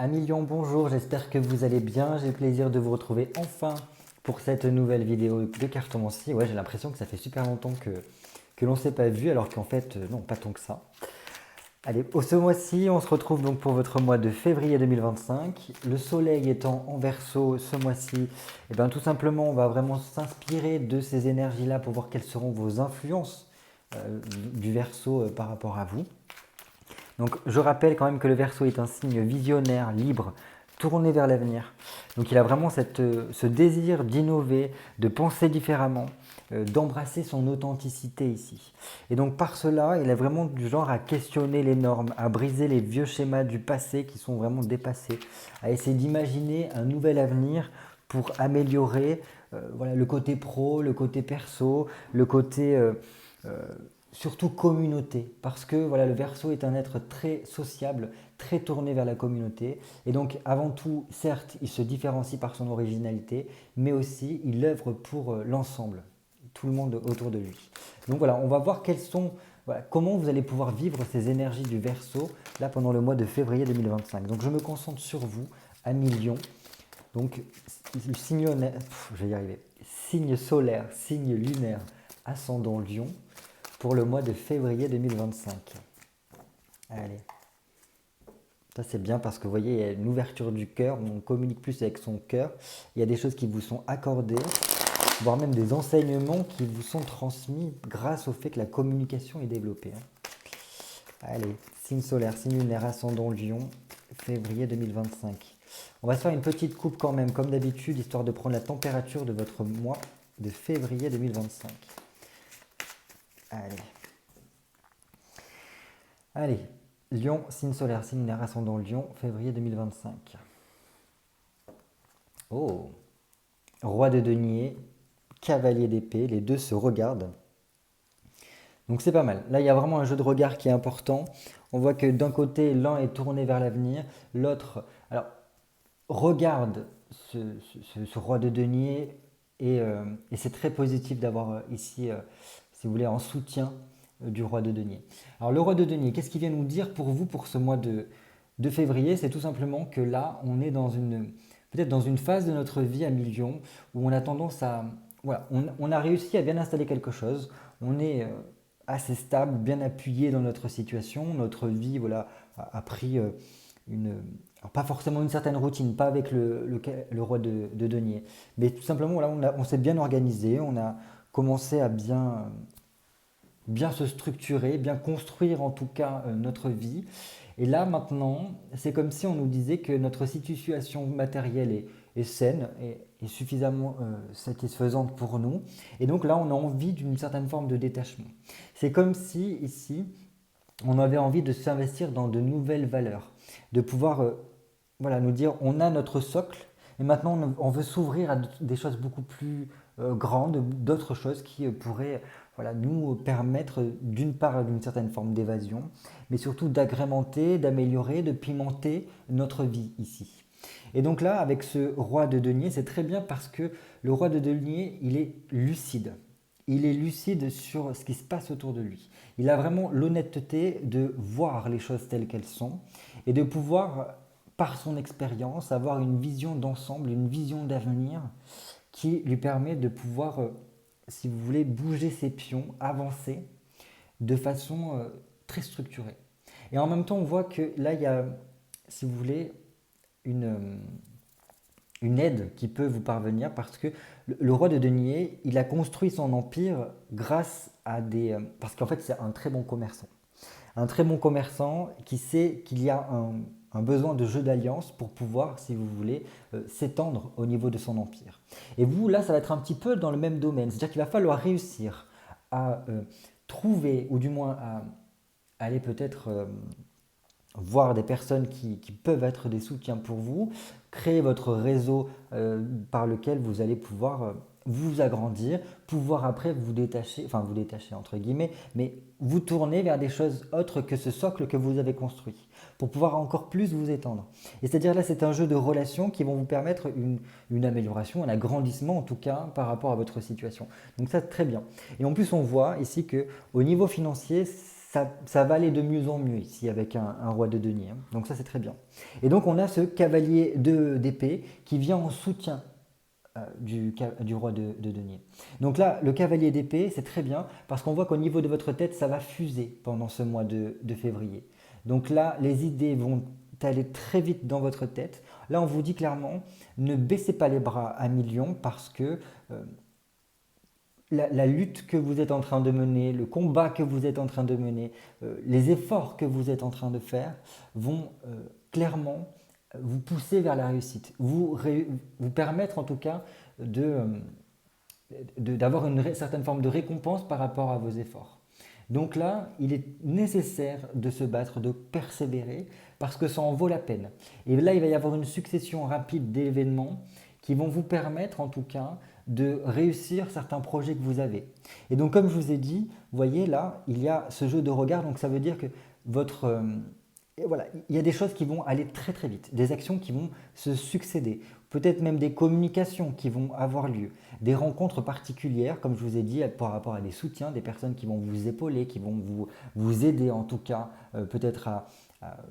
Amis Lyon, bonjour, j'espère que vous allez bien. J'ai le plaisir de vous retrouver enfin pour cette nouvelle vidéo de cartomancie. Ouais, j'ai l'impression que ça fait super longtemps que l'on ne s'est pas vu, alors qu'en fait, non, pas tant que ça. Allez, ce mois-ci, on se retrouve donc pour votre mois de février 2025. Le soleil étant en Verseau ce mois-ci, et bien tout simplement, on va vraiment s'inspirer de ces énergies-là pour voir quelles seront vos influences du Verseau par rapport à vous. Donc je rappelle quand même que le Verseau est un signe visionnaire, libre, tourné vers l'avenir. Donc il a vraiment ce désir d'innover, de penser différemment, d'embrasser son authenticité ici. Et donc par cela, il est vraiment du genre à questionner les normes, à briser les vieux schémas du passé qui sont vraiment dépassés, à essayer d'imaginer un nouvel avenir pour améliorer voilà, le côté pro, le côté perso, le côté euh, surtout communauté, parce que voilà, le Verseau est un être très sociable, très tourné vers la communauté, et donc avant tout, certes, il se différencie par son originalité, mais aussi il œuvre pour l'ensemble, tout le monde autour de lui. Donc voilà, on va voir voilà, comment vous allez pouvoir vivre ces énergies du Verseau là pendant le mois de février 2025. Donc je me concentre sur vous, amis Lion. Donc le signe, je vais y arriver. Signe solaire, signe lunaire, ascendant Lion pour le mois de février 2025. Allez, ça c'est bien parce que vous voyez, il y a une ouverture du cœur, on communique plus avec son cœur, il y a des choses qui vous sont accordées, voire même des enseignements qui vous sont transmis grâce au fait que la communication est développée. Allez, signe solaire, signe lunaire, ascendant Lion, février 2025. On va se faire une petite coupe quand même, comme d'habitude, histoire de prendre la température de votre mois de février 2025. Allez. Allez, Lion, signe solaire, signe lunaire, ascendant Lion, février 2025. Oh, roi de denier, cavalier d'épée, les deux se regardent. Donc c'est pas mal. Là, il y a vraiment un jeu de regard qui est important. On voit que d'un côté, l'un est tourné vers l'avenir, l'autre, alors, regarde ce roi de denier et c'est très positif d'avoir ici, si vous voulez, en soutien du roi de denier. Alors le roi de denier, qu'est-ce qu'il vient nous dire pour vous pour ce mois de février? C'est tout simplement que là, on est peut-être dans une phase de notre vie à millions où on a tendance à, voilà, on a réussi à bien installer quelque chose, on est assez stable, bien appuyé dans notre situation, notre vie voilà, a pris une, alors pas forcément une certaine routine, pas avec le roi de denier, mais tout simplement là, on s'est bien organisé, on a commencé à bien se structurer, bien construire en tout cas notre vie. Et là maintenant, c'est comme si on nous disait que notre situation matérielle est saine et suffisamment satisfaisante pour nous. Et donc là, on a envie d'une certaine forme de détachement. C'est comme si ici, on avait envie de s'investir dans de nouvelles valeurs, de pouvoir voilà, nous dire on a notre socle et maintenant on veut s'ouvrir à des choses beaucoup plus grandes, d'autres choses qui pourraient voilà, nous permettre d'une part d'une certaine forme d'évasion, mais surtout d'agrémenter, d'améliorer, de pimenter notre vie ici. Et donc là, avec ce roi de denier, c'est très bien parce que le roi de denier, il est lucide. Il est lucide sur ce qui se passe autour de lui. Il a vraiment l'honnêteté de voir les choses telles qu'elles sont et de pouvoir, par son expérience, avoir une vision d'ensemble, une vision d'avenir qui lui permet de pouvoir, si vous voulez, bouger ses pions, avancer de façon très structurée. Et en même temps, on voit que là, il y a, si vous voulez, une, une aide qui peut vous parvenir parce que le roi de denier, il a construit son empire grâce à des... parce qu'en fait, c'est un très bon commerçant. Un très bon commerçant qui sait qu'il y a un besoin de jeu d'alliance pour pouvoir, si vous voulez, s'étendre au niveau de son empire. Et vous, là, ça va être un petit peu dans le même domaine. C'est-à-dire qu'il va falloir réussir à trouver, ou du moins à aller peut-être voir des personnes qui peuvent être des soutiens pour vous, créer votre réseau par lequel vous allez pouvoir vous agrandir, pouvoir après vous détacher, enfin vous détacher entre guillemets, mais vous tourner vers des choses autres que ce socle que vous avez construit, pour pouvoir encore plus vous étendre. Et c'est-à-dire là, c'est un jeu de relations qui vont vous permettre une amélioration, un agrandissement en tout cas par rapport à votre situation. Donc ça, très bien. Et en plus, on voit ici que au niveau financier, ça va aller de mieux en mieux ici avec un roi de denier, hein. Donc ça c'est très bien. Et donc on a ce cavalier d'épée qui vient en soutien du roi de denier. Donc là, le cavalier d'épée, c'est très bien parce qu'on voit qu'au niveau de votre tête, ça va fuser pendant ce mois de février. Donc là, les idées vont aller très vite dans votre tête. Là, on vous dit clairement, ne baissez pas les bras à millions parce que la lutte que vous êtes en train de mener, le combat que vous êtes en train de mener, les efforts que vous êtes en train de faire vont clairement vous pousser vers la réussite, vous permettre en tout cas d'avoir une certaine forme de récompense par rapport à vos efforts. Donc là, il est nécessaire de se battre, de persévérer, parce que ça en vaut la peine. Et là, il va y avoir une succession rapide d'événements qui vont vous permettre en tout cas de réussir certains projets que vous avez. Et donc comme je vous ai dit, vous voyez là, il y a ce jeu de regard, donc ça veut dire que votre... et voilà, il y a des choses qui vont aller très très vite, des actions qui vont se succéder, peut-être même des communications qui vont avoir lieu, des rencontres particulières, comme je vous ai dit, par rapport à des soutiens, des personnes qui vont vous épauler, qui vont vous aider en tout cas, peut-être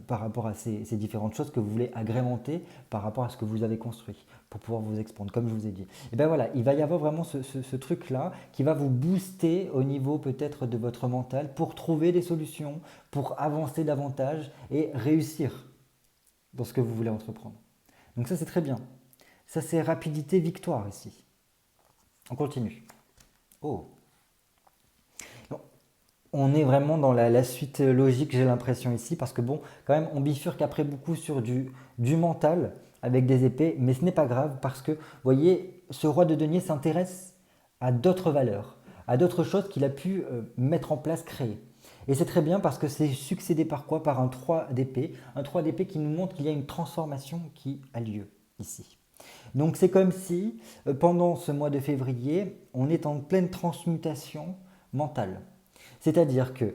par rapport à ces différentes choses que vous voulez agrémenter par rapport à ce que vous avez construit pour pouvoir vous expandre, comme je vous ai dit. Et bien voilà, il va y avoir vraiment ce truc-là qui va vous booster au niveau peut-être de votre mental pour trouver des solutions, pour avancer davantage et réussir dans ce que vous voulez entreprendre. Donc ça, c'est très bien. Ça, c'est rapidité, victoire ici. On continue. Oh, on est vraiment dans la suite logique, j'ai l'impression ici, parce que bon, quand même, on bifurque après beaucoup sur du mental avec des épées, mais ce n'est pas grave parce que, vous voyez, ce roi de denier s'intéresse à d'autres valeurs, à d'autres choses qu'il a pu mettre en place, créer. Et c'est très bien parce que c'est succédé par quoi? Par un 3 d'épée. Un 3 d'épée qui nous montre qu'il y a une transformation qui a lieu ici. Donc c'est comme si, pendant ce mois de février, on est en pleine transmutation mentale. C'est-à-dire que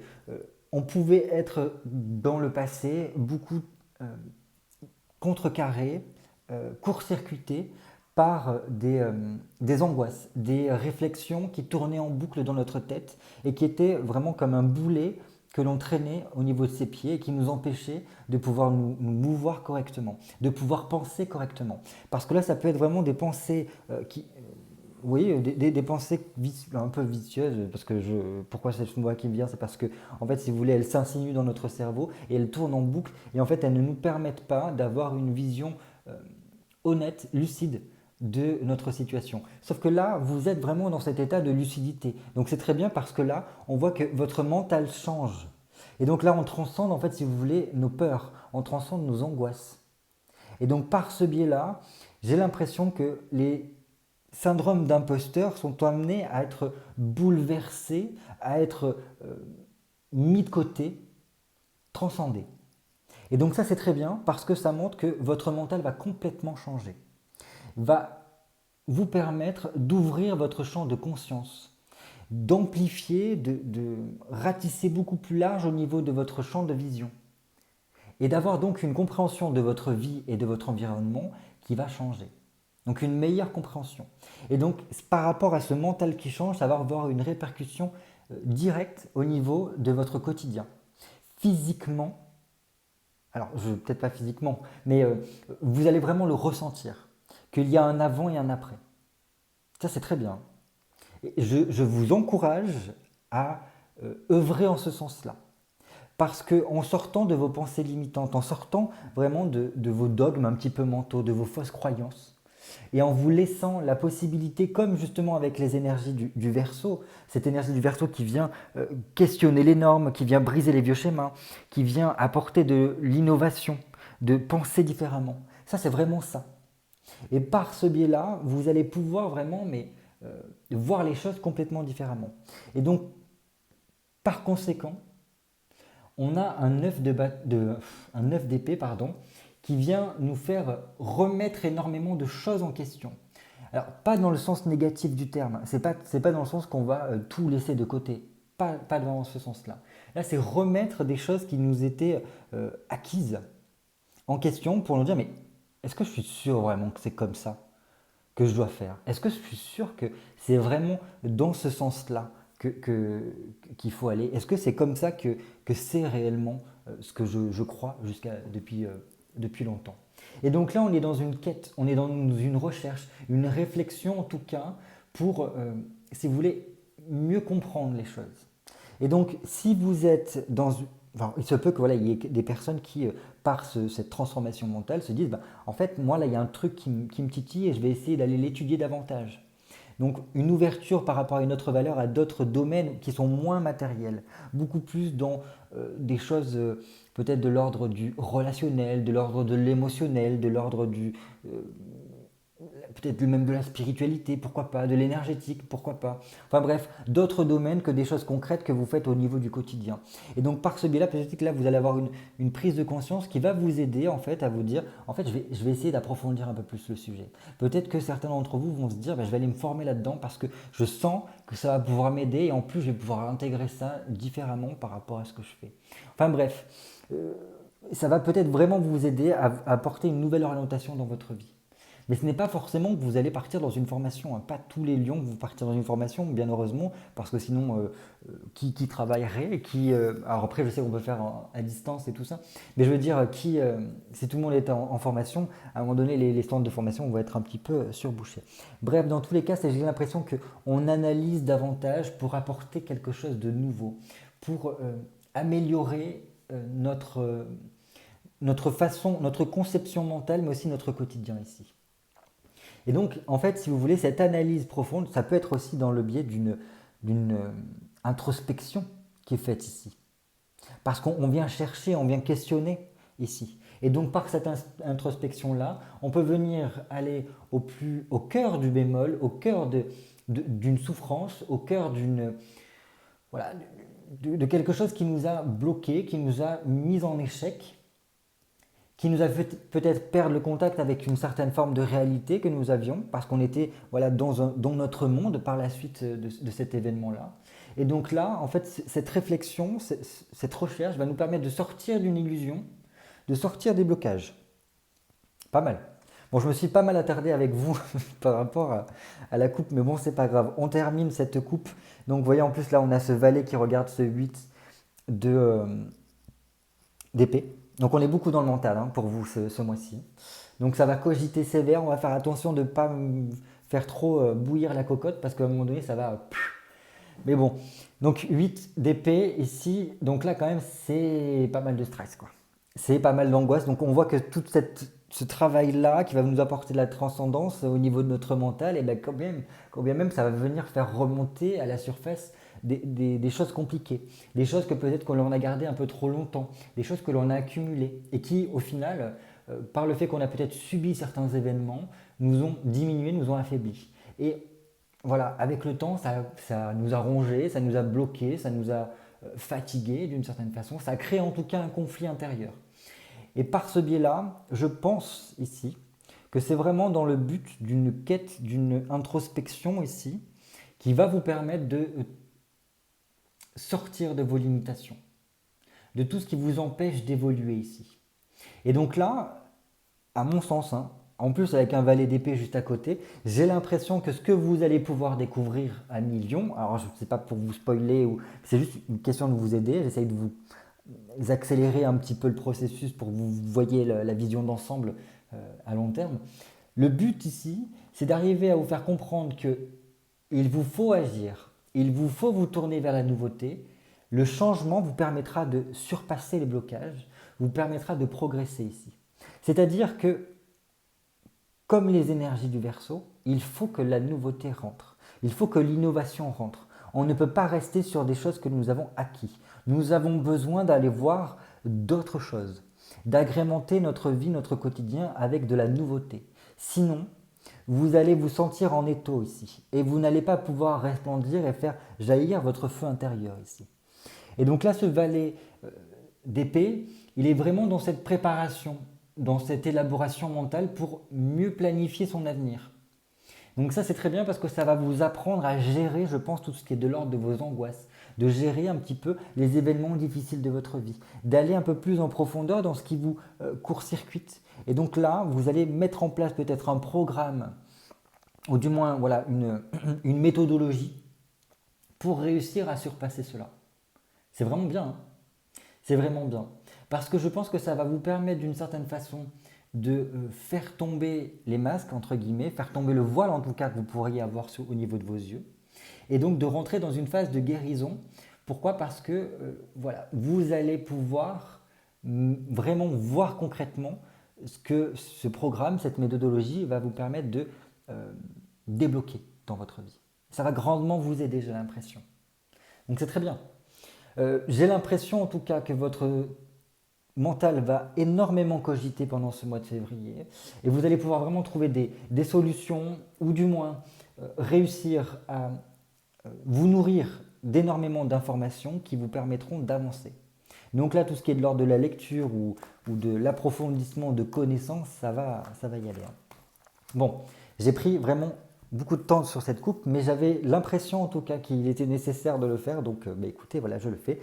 on pouvait être dans le passé beaucoup contrecarré, court-circuité par des angoisses, des réflexions qui tournaient en boucle dans notre tête et qui étaient vraiment comme un boulet que l'on traînait au niveau de ses pieds et qui nous empêchait de pouvoir nous mouvoir correctement, de pouvoir penser correctement. Parce que là, ça peut être vraiment des pensées oui, des pensées un peu vicieuses, parce que pourquoi c'est ce mot qui me vient, c'est parce que, en fait, si vous voulez, elles s'insinuent dans notre cerveau et elles tournent en boucle, et en fait, elles ne nous permettent pas d'avoir une vision honnête, lucide de notre situation. Sauf que là, vous êtes vraiment dans cet état de lucidité. Donc c'est très bien parce que là, on voit que votre mental change. Et donc là, on transcende, en fait, si vous voulez, nos peurs, on transcende nos angoisses. Et donc par ce biais-là, j'ai l'impression que les syndromes d'imposteur sont amenés à être bouleversés, à être mis de côté, transcendés. Et donc ça c'est très bien parce que ça montre que votre mental va complètement changer, va vous permettre d'ouvrir votre champ de conscience, d'amplifier, de ratisser beaucoup plus large au niveau de votre champ de vision et d'avoir donc une compréhension de votre vie et de votre environnement qui va changer. Donc une meilleure compréhension. Et donc par rapport à ce mental qui change, ça va avoir une répercussion directe au niveau de votre quotidien. Physiquement, alors peut-être pas physiquement, mais vous allez vraiment le ressentir, qu'il y a un avant et un après. Ça c'est très bien. Et je vous encourage à œuvrer en ce sens-là. Parce qu'en sortant de vos pensées limitantes, en sortant vraiment de vos dogmes un petit peu mentaux, de vos fausses croyances, et en vous laissant la possibilité, comme justement avec les énergies du Verseau, cette énergie du Verseau qui vient questionner les normes, qui vient briser les vieux schémas, qui vient apporter de l'innovation, de penser différemment. Ça, c'est vraiment ça. Et par ce biais-là, vous allez pouvoir vraiment voir les choses complètement différemment. Et donc, par conséquent, on a un œuf d'épée qui vient nous faire remettre énormément de choses en question. Alors, pas dans le sens négatif du terme, c'est pas dans le sens qu'on va tout laisser de côté, pas dans ce sens-là. Là, c'est remettre des choses qui nous étaient acquises en question pour nous dire, mais est-ce que je suis sûr vraiment que c'est comme ça que je dois faire? Est-ce que je suis sûr que c'est vraiment dans ce sens-là qu'il faut aller? Est-ce que c'est comme ça que c'est réellement ce que je crois depuis longtemps? Et donc là, on est dans une quête, on est dans une recherche, une réflexion en tout cas, pour, si vous voulez, mieux comprendre les choses. Et donc, si vous êtes enfin, il se peut que voilà, il y ait des personnes qui, par cette transformation mentale, se disent, bah, en fait, moi là, il y a un truc qui me titille et je vais essayer d'aller l'étudier davantage. Donc une ouverture par rapport à une autre valeur à d'autres domaines qui sont moins matériels, beaucoup plus dans des choses peut-être de l'ordre du relationnel, de l'ordre de l'émotionnel, de l'ordre du peut-être même de la spiritualité, pourquoi pas, de l'énergétique, pourquoi pas. Enfin bref, d'autres domaines que des choses concrètes que vous faites au niveau du quotidien. Et donc par ce biais-là, peut-être que là, vous allez avoir une prise de conscience qui va vous aider en fait à vous dire, en fait, je vais essayer d'approfondir un peu plus le sujet. Peut-être que certains d'entre vous vont se dire, ben, je vais aller me former là-dedans parce que je sens que ça va pouvoir m'aider et en plus, je vais pouvoir intégrer ça différemment par rapport à ce que je fais. Enfin bref, ça va peut-être vraiment vous aider à apporter une nouvelle orientation dans votre vie. Mais ce n'est pas forcément que vous allez partir dans une formation, hein. Pas tous les lions que vous partirez dans une formation, bien heureusement, parce que sinon, qui travaillerait alors après, je sais qu'on peut faire à distance et tout ça, mais je veux dire, si tout le monde est en formation, à un moment donné, les stands de formation vont être un petit peu surbouchés. Bref, dans tous les cas, j'ai l'impression qu'on analyse davantage pour apporter quelque chose de nouveau, pour améliorer notre façon, notre conception mentale, mais aussi notre quotidien ici. Et donc, en fait, si vous voulez, cette analyse profonde, ça peut être aussi dans le biais d'une introspection qui est faite ici. Parce qu'on vient chercher, on vient questionner ici. Et donc, par cette introspection-là, on peut venir aller au cœur du bémol, au cœur d'une souffrance, au cœur voilà, de quelque chose qui nous a bloqués, qui nous a mis en échec, qui nous a fait peut-être perdre le contact avec une certaine forme de réalité que nous avions, parce qu'on était voilà, dans notre monde par la suite de cet événement-là. Et donc là, en fait, cette réflexion, cette recherche va nous permettre de sortir d'une illusion, de sortir des blocages. Pas mal. Bon, je me suis pas mal attardé avec vous par rapport à la coupe, mais bon, c'est pas grave. On termine cette coupe. Donc, vous voyez, en plus, là, on a ce valet qui regarde ce 8 d'épée. Donc on est beaucoup dans le mental hein, pour vous ce mois-ci. Donc ça va cogiter sévère, on va faire attention de ne pas faire trop bouillir la cocotte parce qu'à un moment donné ça va... Mais bon, donc 8 d'épée ici, donc là quand même c'est pas mal de stress quoi. C'est pas mal d'angoisse, donc on voit que tout ce travail-là qui va nous apporter de la transcendance au niveau de notre mental, et bien quand bien même ça va venir faire remonter à la surface des choses compliquées, des choses que peut-être qu'on a gardées un peu trop longtemps, des choses que l'on a accumulées et qui au final, par le fait qu'on a peut-être subi certains événements, nous ont diminué, nous ont affaiblis. Et voilà, avec le temps, ça nous a rongé, ça nous a bloqué, ça nous a fatigué d'une certaine façon, ça a créé en tout cas un conflit intérieur. Et par ce biais-là, je pense ici que c'est vraiment dans le but d'une quête, d'une introspection ici, qui va vous permettre de sortir de vos limitations, de tout ce qui vous empêche d'évoluer ici. Et donc là, à mon sens, hein, en plus avec un valet d'épée juste à côté, j'ai l'impression que ce que vous allez pouvoir découvrir à Million, alors je ne sais pas pour vous spoiler, c'est juste une question de vous aider, j'essaye de vous accélérer un petit peu le processus pour que vous voyez la vision d'ensemble à long terme. Le but ici, c'est d'arriver à vous faire comprendre que il vous faut agir, il vous faut vous tourner vers la nouveauté. Le changement vous permettra de surpasser les blocages, vous permettra de progresser ici. C'est-à-dire que, comme les énergies du Verseau, il faut que la nouveauté rentre, il faut que l'innovation rentre. On ne peut pas rester sur des choses que nous avons acquis. Nous avons besoin d'aller voir d'autres choses, d'agrémenter notre vie, notre quotidien avec de la nouveauté. Sinon, vous allez vous sentir en étau ici et vous n'allez pas pouvoir resplendir et faire jaillir votre feu intérieur ici. Et donc là, ce valet d'épée, il est vraiment dans cette préparation, dans cette élaboration mentale pour mieux planifier son avenir. Donc ça, c'est très bien parce que ça va vous apprendre à gérer, je pense, tout ce qui est de l'ordre de vos angoisses, de gérer un petit peu les événements difficiles de votre vie, d'aller un peu plus en profondeur dans ce qui vous court-circuite. Et donc là, vous allez mettre en place peut-être un programme, ou du moins voilà, une méthodologie pour réussir à surpasser cela. C'est vraiment bien, hein. C'est vraiment bien. Parce que je pense que ça va vous permettre d'une certaine façon de faire tomber les masques, entre guillemets, faire tomber le voile en tout cas que vous pourriez avoir au niveau de vos yeux, et donc de rentrer dans une phase de guérison. Pourquoi? Parce que voilà, vous allez pouvoir vraiment voir concrètement ce que ce programme, cette méthodologie va vous permettre de euh, débloquer dans votre vie. Ça va grandement vous aider, j'ai l'impression. Donc c'est très bien. J'ai l'impression en tout cas que votre mental va énormément cogiter pendant ce mois de février et vous allez pouvoir vraiment trouver des solutions ou du moins réussir à vous nourrir d'énormément d'informations qui vous permettront d'avancer. Donc là, tout ce qui est de l'ordre de la lecture ou de l'approfondissement de connaissances, ça va y aller, hein. Bon, j'ai pris vraiment beaucoup de temps sur cette coupe, mais j'avais l'impression en tout cas qu'il était nécessaire de le faire. Donc écoutez, voilà, je le fais.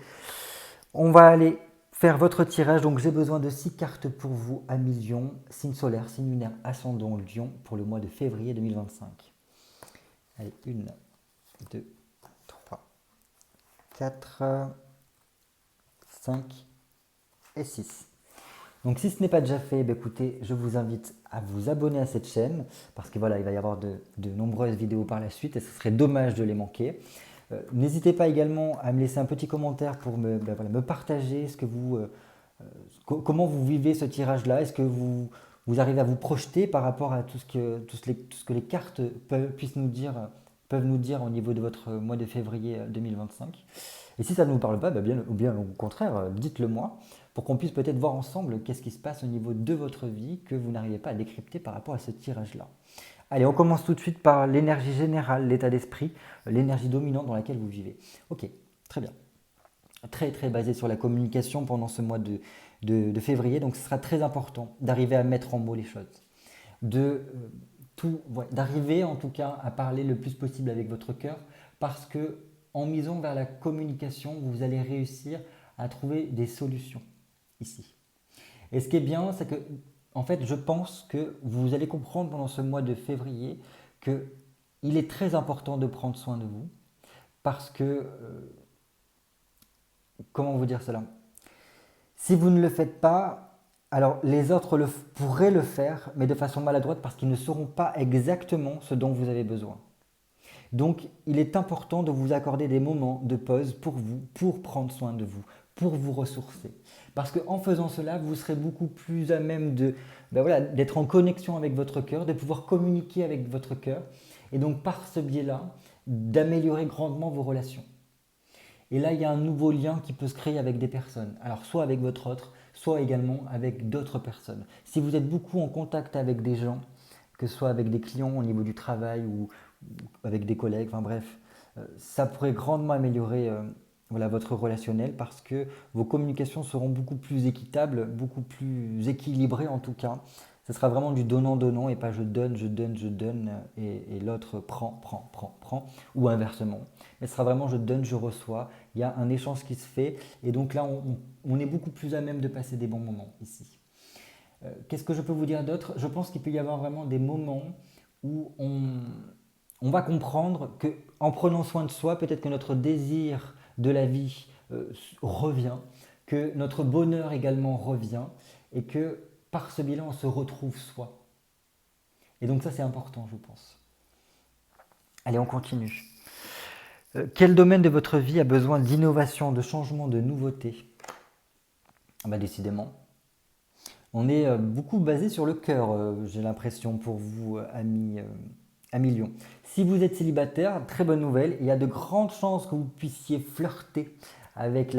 On va aller faire votre tirage. Donc j'ai besoin de 6 cartes pour vous à million, signe solaire, signe lunaire, ascendant Lion pour le mois de février 2025. Allez, 1, 2, 3, 4, 5 et 6. Donc si ce n'est pas déjà fait, écoutez, je vous invite à vous abonner à cette chaîne parce que voilà, il va y avoir de nombreuses vidéos par la suite et ce serait dommage de les manquer. N'hésitez pas également à me laisser un petit commentaire pour me partager ce que comment vous vivez ce tirage-là. Est-ce que vous arrivez à vous projeter par rapport à tout ce que les cartes peuvent nous dire au niveau de votre mois de février 2025. Et si ça ne vous parle pas, ou bien au contraire, dites-le moi pour qu'on puisse peut-être voir ensemble qu'est-ce qui se passe au niveau de votre vie que vous n'arrivez pas à décrypter par rapport à ce tirage-là. Allez, on commence tout de suite par l'énergie générale, l'état d'esprit, l'énergie dominante dans laquelle vous vivez. Ok, très bien. Très très basé sur la communication pendant ce mois de février, donc ce sera très important d'arriver à mettre en mots les choses. D'arriver en tout cas à parler le plus possible avec votre cœur parce que en misant vers la communication, vous allez réussir à trouver des solutions ici. Et ce qui est bien, c'est que en fait, je pense que vous allez comprendre pendant ce mois de février qu'il est très important de prendre soin de vous parce que, comment vous dire cela? Si vous ne le faites pas, alors les autres pourraient le faire, mais de façon maladroite parce qu'ils ne sauront pas exactement ce dont vous avez besoin. Donc, il est important de vous accorder des moments de pause pour vous, pour prendre soin de vous, pour vous ressourcer. Parce qu'en faisant cela, vous serez beaucoup plus à même d'être en connexion avec votre cœur, de pouvoir communiquer avec votre cœur, et donc par ce biais-là, d'améliorer grandement vos relations. Et là, il y a un nouveau lien qui peut se créer avec des personnes. Alors, soit avec votre autre, soit également avec d'autres personnes. Si vous êtes beaucoup en contact avec des gens, que ce soit avec des clients au niveau du travail ou avec des collègues, enfin bref, ça pourrait grandement améliorer votre relationnel parce que vos communications seront beaucoup plus équitables, beaucoup plus équilibrées en tout cas. Ce sera vraiment du donnant-donnant et pas je donne et l'autre prend, ou inversement. Mais ce sera vraiment je donne, je reçois. Il y a un échange qui se fait et donc là on est beaucoup plus à même de passer des bons moments ici. Qu'est-ce que je peux vous dire d'autre? Je pense qu'il peut y avoir vraiment des moments où on va comprendre qu'en prenant soin de soi, peut-être que notre désir de la vie revient, que notre bonheur également revient et que par ce bilan, on se retrouve soi. Et donc ça, c'est important, je pense. Allez, on continue. Quel domaine de votre vie a besoin d'innovation, de changement, de nouveauté? Décidément. On est beaucoup basé sur le cœur, j'ai l'impression, pour vous, amis Lion. Si vous êtes célibataire, très bonne nouvelle, il y a de grandes chances que vous puissiez flirter avec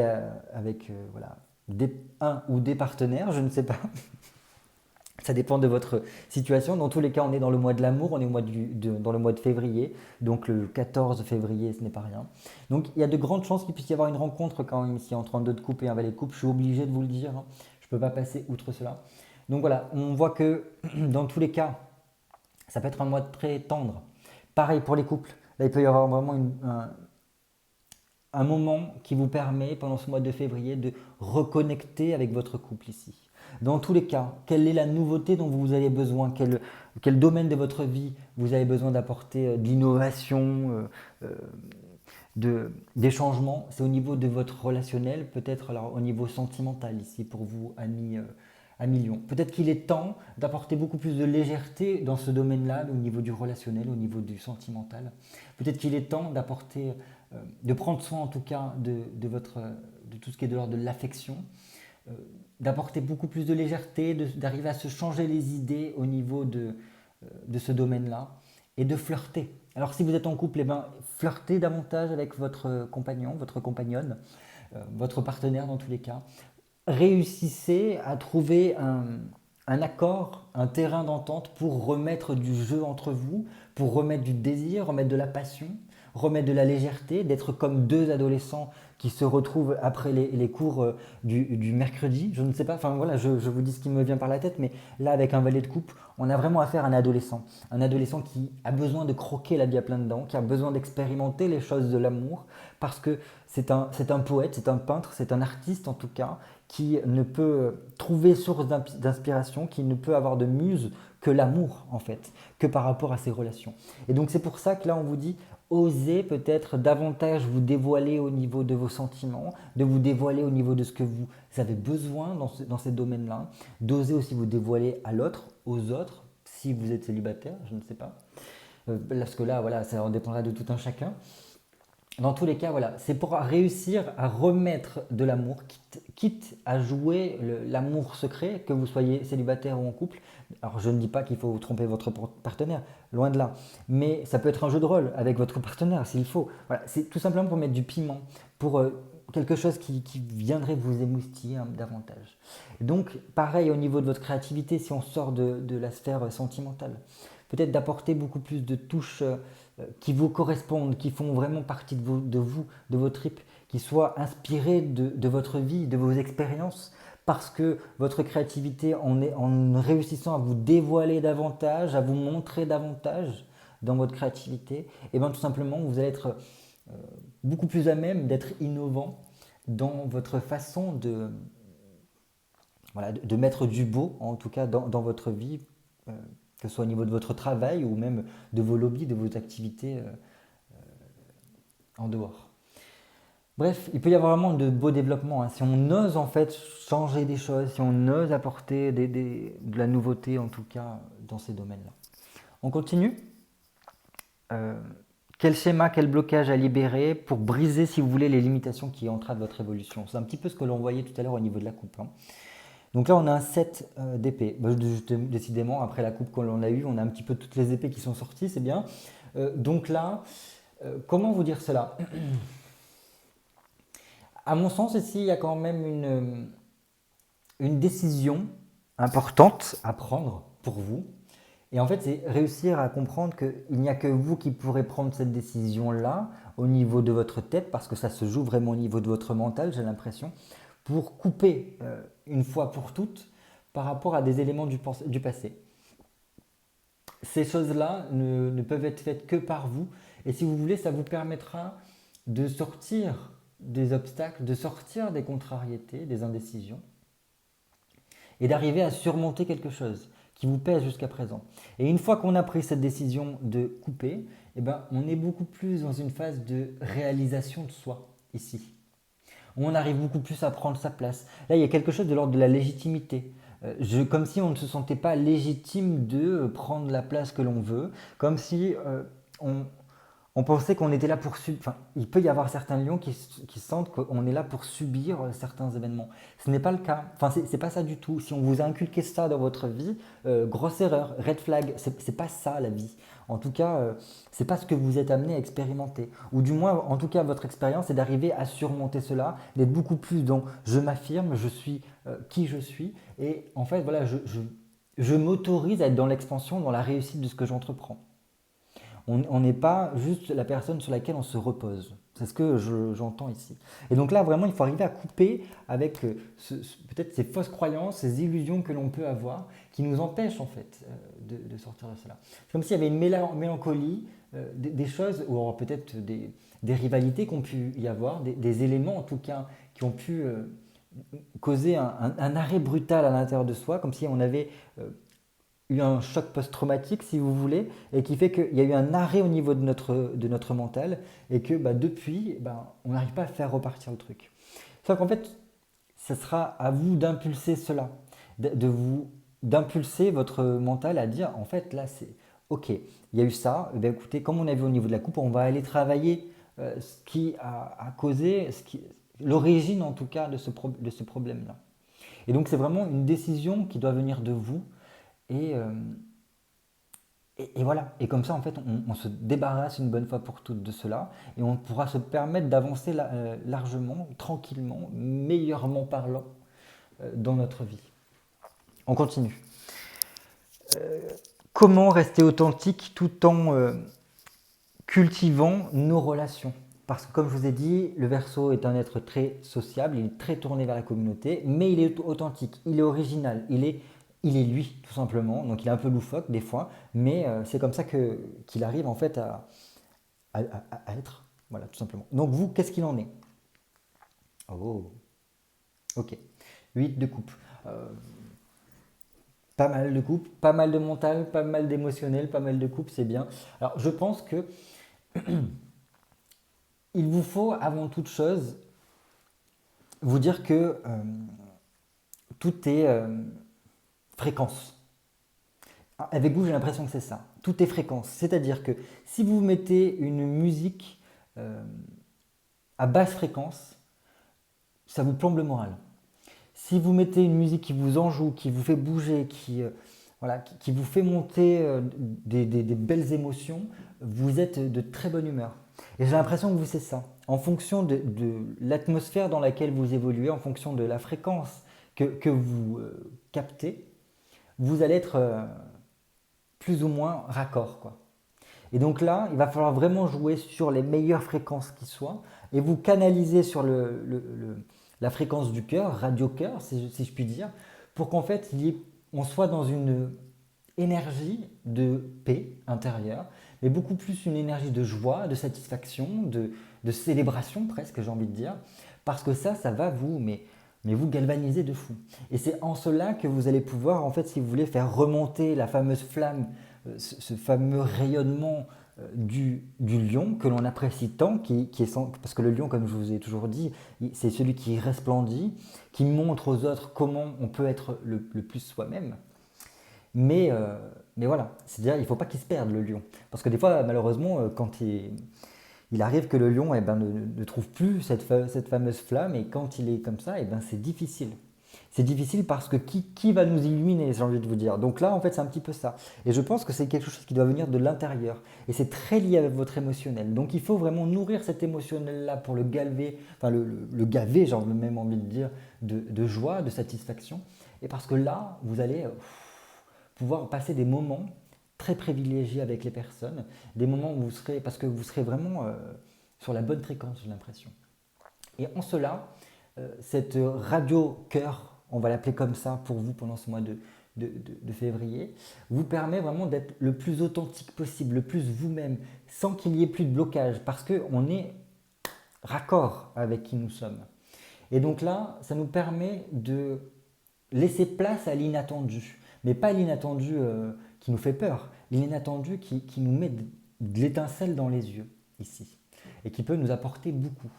un ou des partenaires, je ne sais pas. Ça dépend de votre situation. Dans tous les cas, on est dans le mois de l'amour, on est dans le mois de février, donc le 14 février, ce n'est pas rien. Donc il y a de grandes chances qu'il puisse y avoir une rencontre quand même ici entre un 2 de coupe et un valet de coupe. Je suis obligé de vous le dire, hein. Je ne peux pas passer outre cela. Donc voilà, on voit que dans tous les cas, ça peut être un mois très tendre. Pareil pour les couples. Là, il peut y avoir vraiment un moment qui vous permet, pendant ce mois de février, de reconnecter avec votre couple ici. Dans tous les cas, quelle est la nouveauté dont vous avez besoin? Quel domaine de votre vie vous avez besoin d'apporter de l'innovation, des changements, c'est au niveau de votre relationnel, peut-être alors au niveau sentimental ici pour vous, amis Lion. Peut-être qu'il est temps d'apporter beaucoup plus de légèreté dans ce domaine-là, au niveau du relationnel, au niveau du sentimental. Peut-être qu'il est temps d'apporter, de prendre soin en tout cas de tout ce qui est de l'ordre de l'affection, euh, d'apporter beaucoup plus de légèreté, d'arriver à se changer les idées au niveau de ce domaine-là et de flirter. Alors si vous êtes en couple, eh ben, flirtez davantage avec votre compagnon, votre compagnonne, votre partenaire dans tous les cas. Réussissez à trouver un accord, un terrain d'entente pour remettre du jeu entre vous, pour remettre du désir, remettre de la passion, remettre de la légèreté, d'être comme deux adolescents qui se retrouvent après les cours du mercredi. Je ne sais pas, enfin voilà, je vous dis ce qui me vient par la tête, mais là avec un valet de coupe, on a vraiment affaire à un adolescent qui a besoin de croquer la vie à pleines dents, qui a besoin d'expérimenter les choses de l'amour, parce que c'est un poète, c'est un peintre, c'est un artiste en tout cas, qui ne peut trouver source d'inspiration, qui ne peut avoir de muse que l'amour en fait, que par rapport à ses relations. Et donc c'est pour ça que là on vous dit, osez peut-être davantage vous dévoiler au niveau de vos sentiments, de vous dévoiler au niveau de ce que vous avez besoin dans ces domaines-là, d'oser aussi vous dévoiler à l'autre, aux autres, si vous êtes célibataire, je ne sais pas. Parce que là, voilà, ça en dépendra de tout un chacun. Dans tous les cas, voilà, c'est pour réussir à remettre de l'amour, quitte à jouer l'amour secret, que vous soyez célibataire ou en couple. Alors, je ne dis pas qu'il faut tromper votre partenaire, loin de là. Mais ça peut être un jeu de rôle avec votre partenaire s'il faut. Voilà, c'est tout simplement pour mettre du piment, pour quelque chose qui viendrait vous émoustiller davantage. Donc, pareil au niveau de votre créativité, si on sort de la sphère sentimentale. Peut-être d'apporter beaucoup plus de touches qui vous correspondent, qui font vraiment partie de vos tripes, qui soient inspirés de votre vie, de vos expériences, parce que votre créativité, en réussissant à vous dévoiler davantage, à vous montrer davantage dans votre créativité, et bien tout simplement, vous allez être beaucoup plus à même d'être innovant dans votre façon voilà, de mettre du beau, en tout cas dans votre vie, que ce soit au niveau de votre travail ou même de vos lobbies, de vos activités en dehors. Bref, il peut y avoir vraiment de beaux développements, hein. Si on ose en fait changer des choses, si on ose apporter de la nouveauté en tout cas dans ces domaines-là. On continue. Euh, Quel schéma, quel blocage à libérer pour briser, si vous voulez, les limitations qui entravent votre évolution. C'est un petit peu ce que l'on voyait tout à l'heure au niveau de la coupe, hein. Donc là, on a un set d'épées. Décidément, après la coupe qu'on a eue, on a un petit peu toutes les épées qui sont sorties, c'est bien. Donc là, comment vous dire cela? À mon sens, ici, il y a quand même une décision importante à prendre pour vous. Et en fait, c'est réussir à comprendre qu'il n'y a que vous qui pourrez prendre cette décision-là au niveau de votre tête, parce que ça se joue vraiment au niveau de votre mental, j'ai l'impression, pour couper une fois pour toutes par rapport à des éléments du passé. Ces choses-là ne peuvent être faites que par vous, et si vous voulez, ça vous permettra de sortir des obstacles, de sortir des contrariétés, des indécisions, et d'arriver à surmonter quelque chose qui vous pèse jusqu'à présent. Et une fois qu'on a pris cette décision de couper, eh ben, on est beaucoup plus dans une phase de réalisation de soi, ici. On arrive beaucoup plus à prendre sa place. Là, il y a quelque chose de l'ordre de la légitimité. Comme si on ne se sentait pas légitime de prendre la place que l'on veut, comme si on, on pensait qu'on était là pour subir. Enfin, il peut y avoir certains lions qui sentent qu'on est là pour subir certains événements. Ce n'est pas le cas. Enfin, c'est pas ça du tout. Si on vous a inculqué ça dans votre vie, grosse erreur, red flag. C'est pas ça la vie. En tout cas, c'est pas ce que vous êtes amené à expérimenter. Ou du moins, en tout cas, votre expérience est d'arriver à surmonter cela, d'être beaucoup plus dans je m'affirme, je suis qui je suis. Et en fait, voilà, je m'autorise à être dans l'expansion, dans la réussite de ce que j'entreprends. On n'est pas juste la personne sur laquelle on se repose. C'est ce que j'entends ici. Et donc là, vraiment, il faut arriver à couper avec peut-être ces fausses croyances, ces illusions que l'on peut avoir, qui nous empêchent en fait de sortir de cela. C'est comme s'il y avait une mélancolie, des choses, ou peut-être des rivalités qu'on pu y avoir, des éléments en tout cas qui ont pu causer un arrêt brutal à l'intérieur de soi, comme si on avait eu un choc post-traumatique, si vous voulez, et qui fait qu'il y a eu un arrêt au niveau de notre mental, et que depuis, on n'arrive pas à faire repartir le truc. Sauf qu'en fait, ce sera à vous d'impulser cela, d'impulser votre mental à dire, en fait, là, c'est OK, il y a eu ça, eh bien, écoutez, comme on a vu au niveau de la coupe, on va aller travailler ce qui a causé, l'origine en tout cas de ce problème-là. Et donc, c'est vraiment une décision qui doit venir de vous. Et, euh, et voilà. Et comme ça, en fait, on se débarrasse une bonne fois pour toutes de cela. Et on pourra se permettre d'avancer largement, tranquillement, meilleurement parlant, dans notre vie. On continue. Comment rester authentique tout en cultivant nos relations? Parce que comme je vous ai dit, le Verseau est un être très sociable, il est très tourné vers la communauté, mais il est authentique, il est original, il est lui tout simplement. Donc il est un peu loufoque des fois, mais c'est comme ça qu'il arrive en fait à être. Voilà, tout simplement. Donc vous, qu'est-ce qu'il en est? Oh, ok. 8 de coupe. Euh, Pas mal de coupe, pas mal de mental, pas mal d'émotionnel, pas mal de coupe, c'est bien. Alors je pense que il vous faut avant toute chose vous dire que tout est fréquence. Avec vous, j'ai l'impression que c'est ça. Tout est fréquence. C'est-à-dire que si vous mettez une musique euh, à basse fréquence, ça vous plombe le moral. Si vous mettez une musique qui vous enjoue, qui vous fait bouger, voilà, qui vous fait monter des belles émotions, vous êtes de très bonne humeur. Et j'ai l'impression que vous, c'est ça. En fonction de l'atmosphère dans laquelle vous évoluez, en fonction de la fréquence que vous captez, vous allez être plus ou moins raccord, quoi. Et donc là, il va falloir vraiment jouer sur les meilleures fréquences qui soient et vous canaliser sur la fréquence du cœur, radio-cœur, si je puis dire, pour qu'en fait, on soit dans une énergie de paix intérieure, mais beaucoup plus une énergie de joie, de satisfaction, de célébration presque, j'ai envie de dire, parce que ça va mais vous galvaniser de fou. Et c'est en cela que vous allez pouvoir, en fait, si vous voulez, faire remonter la fameuse flamme, ce fameux rayonnement du lion que l'on apprécie tant, parce que le lion, comme je vous ai toujours dit, c'est celui qui resplendit, qui montre aux autres comment on peut être le plus soi-même. Mais, euh, mais voilà, c'est-à-dire il ne faut pas qu'il se perde le lion. Parce que des fois, malheureusement, quand il arrive que le lion ne trouve plus cette fameuse flamme, et quand il est comme ça, c'est difficile. C'est difficile parce que qui va nous illuminer, j'ai envie de vous dire. Donc là, en fait, c'est un petit peu ça. Et je pense que c'est quelque chose qui doit venir de l'intérieur. Et c'est très lié avec votre émotionnel. Donc il faut vraiment nourrir cet émotionnel-là pour le gaver, enfin le gaver, j'ai même envie de dire, de joie, de satisfaction. Et parce que là, vous allez pouvoir passer des moments très privilégiés avec les personnes, des moments où vous serez, parce que vous serez vraiment sur la bonne fréquence, j'ai l'impression. Et en cela, cette radio cœur, on va l'appeler comme ça pour vous pendant ce mois de février, vous permet vraiment d'être le plus authentique possible, le plus vous-même, sans qu'il y ait plus de blocage, parce qu'on est raccord avec qui nous sommes. Et donc là, ça nous permet de laisser place à l'inattendu, mais pas l'inattendu qui nous fait peur, l'inattendu qui nous met de l'étincelle dans les yeux, ici, et qui peut nous apporter beaucoup.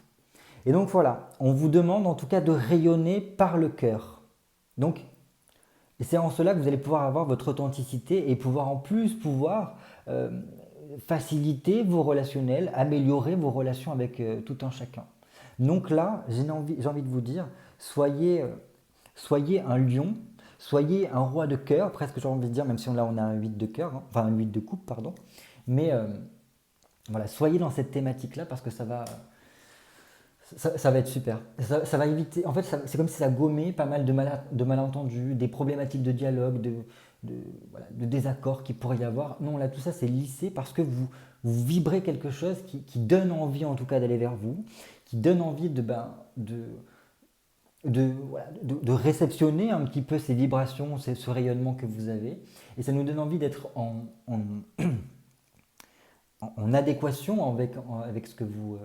Et donc voilà, on vous demande en tout cas de rayonner par le cœur. Donc, et c'est en cela que vous allez pouvoir avoir votre authenticité et pouvoir en plus euh, faciliter vos relationnels, améliorer vos relations avec tout un chacun. Donc là, j'ai envie de vous dire, soyez un lion, soyez un roi de cœur, presque j'ai envie de dire, même si là on a un 8 de cœur, hein, enfin un 8 de coupe, pardon. Mais voilà, soyez dans cette thématique-là parce que ça va être super. Ça va éviter. En fait, c'est comme si ça gommait pas mal de malentendus, des problématiques de dialogue, voilà, de désaccords qu'il pourrait y avoir. Non, là, tout ça, c'est lissé parce que vous vibrez quelque chose qui donne envie, en tout cas, d'aller vers vous, qui donne envie voilà, de réceptionner un petit peu ces vibrations, ce rayonnement que vous avez. Et ça nous donne envie d'être en adéquation avec ce que vous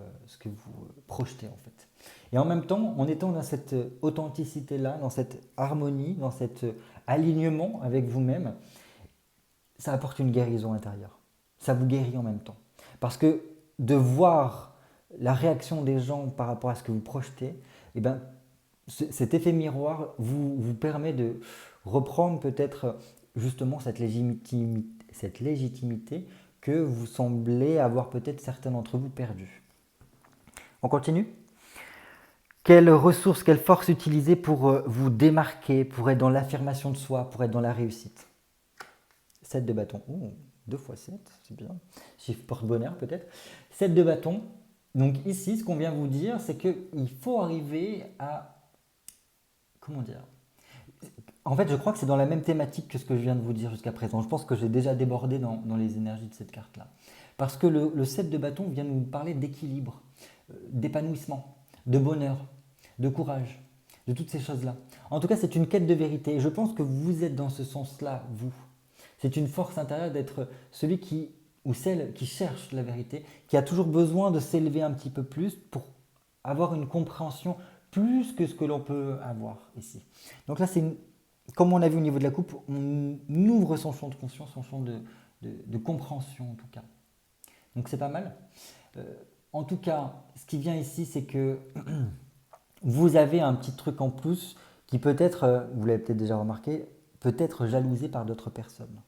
projetez en fait. Et en même temps, en étant dans cette authenticité-là, dans cette harmonie, dans cet alignement avec vous-même, ça apporte une guérison intérieure. Ça vous guérit en même temps. Parce que de voir la réaction des gens par rapport à ce que vous projetez, eh ben, cet effet miroir vous permet de reprendre peut-être justement cette légitimité que vous semblez avoir peut-être certains d'entre vous perdus. On continue? Quelles ressources, quelles forces utiliser pour vous démarquer, pour être dans l'affirmation de soi, pour être dans la réussite? 7 de bâton. Oh, 2 fois 7, c'est bien. Chiffre porte-bonheur peut-être. 7 de bâton. Donc ici, ce qu'on vient vous dire, c'est qu'il faut arriver à... Comment dire? En fait, je crois que c'est dans la même thématique que ce que je viens de vous dire jusqu'à présent. Je pense que j'ai déjà débordé dans les énergies de cette carte-là. Parce que le 7 de bâton vient nous parler d'équilibre, d'épanouissement, de bonheur, de courage, de toutes ces choses-là. En tout cas, c'est une quête de vérité. Et je pense que vous êtes dans ce sens-là, vous. C'est une force intérieure d'être celui qui, ou celle qui cherche la vérité, qui a toujours besoin de s'élever un petit peu plus pour avoir une compréhension plus que ce que l'on peut avoir ici. Donc là, comme on a vu au niveau de la coupe, on ouvre son champ de conscience, son champ de compréhension en tout cas. Donc c'est pas mal. En tout cas, ce qui vient ici, c'est que vous avez un petit truc en plus qui peut-être, vous l'avez peut-être déjà remarqué, peut être jalousé par d'autres personnes.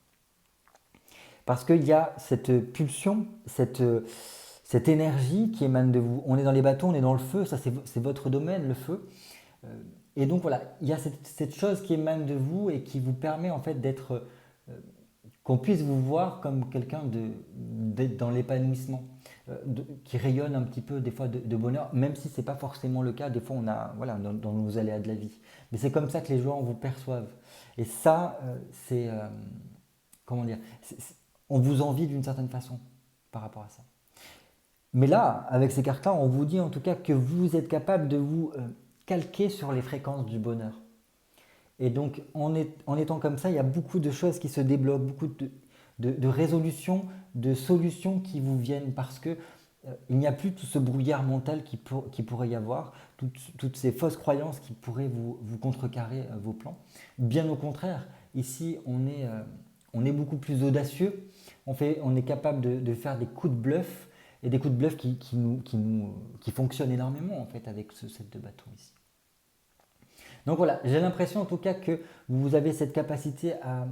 Parce qu'il y a cette pulsion, cette énergie qui émane de vous. On est dans les bâtons, on est dans le feu, ça c'est votre domaine, le feu. Et donc voilà, il y a cette chose qui émane de vous et qui vous permet en fait d'être, qu'on puisse vous voir comme quelqu'un d'être dans l'épanouissement, qui rayonne un petit peu des fois de bonheur, même si ce n'est pas forcément le cas. Des fois on a, voilà, dans nos aléas de la vie. Mais c'est comme ça que les gens vous perçoivent. Et ça, c'est, comment dire, on vous envie d'une certaine façon par rapport à ça. Mais là, avec ces cartes-là, on vous dit en tout cas que vous êtes capable de vous calquer sur les fréquences du bonheur. Et donc, en étant comme ça, il y a beaucoup de choses qui se débloquent, beaucoup de résolutions, de solutions qui vous viennent parce que il n'y a plus tout ce brouillard mental qui pourrait y avoir, toutes ces fausses croyances qui pourraient vous contrecarrer vos plans. Bien au contraire, ici, on est beaucoup plus audacieux, on est capable de faire des coups de bluff, et des coups de bluff qui fonctionnent énormément en fait avec ce set de bâton ici. Donc voilà, j'ai l'impression en tout cas que vous avez cette capacité à,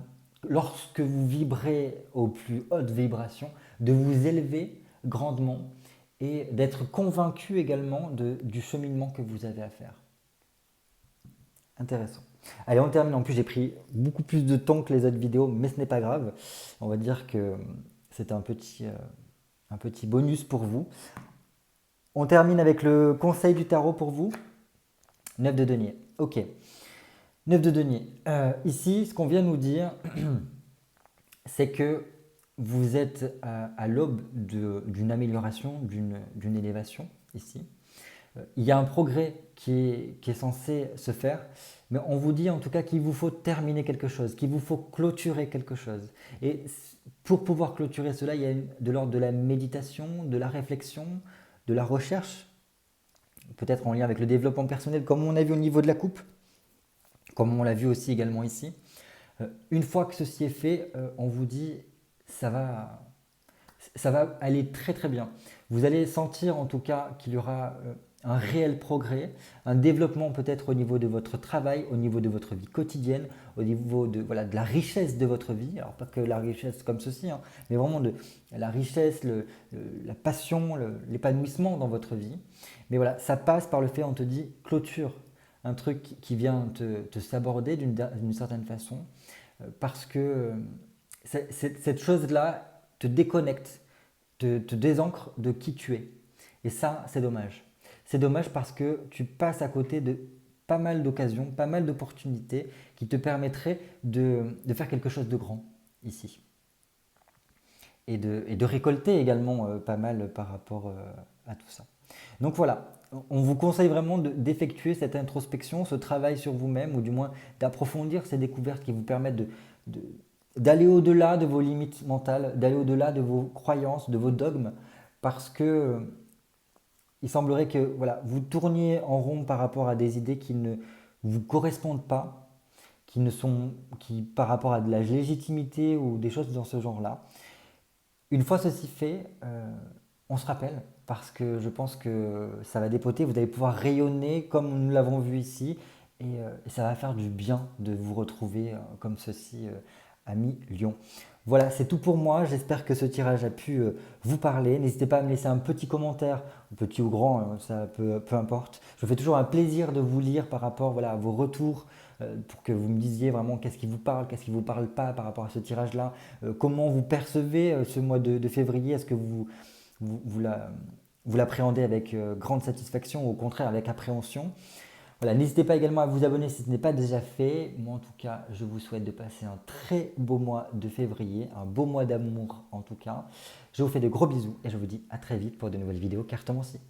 lorsque vous vibrez aux plus hautes vibrations, de vous élever grandement et d'être convaincu également du cheminement que vous avez à faire. Intéressant. Allez, on termine. En plus, j'ai pris beaucoup plus de temps que les autres vidéos, mais ce n'est pas grave. On va dire que c'est un petit bonus pour vous. On termine avec le conseil du tarot pour vous. 9 de denier. Ok. 9 de denier. Ici, ce qu'on vient nous dire, c'est que vous êtes à l'aube d'une amélioration, d'une élévation ici. Il y a un progrès qui est censé se faire, mais on vous dit en tout cas qu'il vous faut terminer quelque chose, qu'il vous faut clôturer quelque chose. Et pour pouvoir clôturer cela, il y a de l'ordre de la méditation, de la réflexion, de la recherche, peut-être en lien avec le développement personnel, comme on a vu au niveau de la coupe, comme on l'a vu aussi également ici. Une fois que ceci est fait, on vous dit ça va aller très très bien. Vous allez sentir en tout cas qu'il y aura un réel progrès, un développement peut-être au niveau de votre travail, au niveau de votre vie quotidienne, au niveau de la richesse de votre vie. Alors pas que la richesse comme ceci, hein, mais vraiment de la richesse, la passion, l'épanouissement dans votre vie. Mais voilà, ça passe par le fait, on te dit clôture, un truc qui vient te s'aborder d'une certaine façon, parce que cette chose-là te déconnecte, te désancre de qui tu es. Et ça, c'est dommage. C'est dommage parce que tu passes à côté de pas mal d'occasions, pas mal d'opportunités qui te permettraient de faire quelque chose de grand ici. Et de récolter également pas mal par rapport à tout ça. Donc voilà, on vous conseille vraiment d'effectuer cette introspection, ce travail sur vous-même, ou du moins d'approfondir ces découvertes qui vous permettent d'aller au-delà de vos limites mentales, d'aller au-delà de vos croyances, de vos dogmes, parce que il semblerait que vous tourniez en rond par rapport à des idées qui ne vous correspondent pas, qui par rapport à de la légitimité ou des choses dans ce genre-là. Une fois ceci fait, on se rappelle parce que je pense que ça va dépoter. Vous allez pouvoir rayonner comme nous l'avons vu ici et ça va faire du bien de vous retrouver comme ceci, ami Lion. Voilà, c'est tout pour moi. J'espère que ce tirage a pu vous parler. N'hésitez pas à me laisser un petit commentaire, petit ou grand, ça peu importe. Je me fais toujours un plaisir de vous lire par rapport voilà, à vos retours pour que vous me disiez vraiment qu'est-ce qui vous parle, qu'est-ce qui ne vous parle pas par rapport à ce tirage-là, comment vous percevez ce mois de février. Est-ce que vous l'appréhendez avec grande satisfaction ou au contraire avec appréhension? Voilà, n'hésitez pas également à vous abonner si ce n'est pas déjà fait. Moi, en tout cas, je vous souhaite de passer un très beau mois de février, un beau mois d'amour en tout cas. Je vous fais de gros bisous et je vous dis à très vite pour de nouvelles vidéos cartomancie.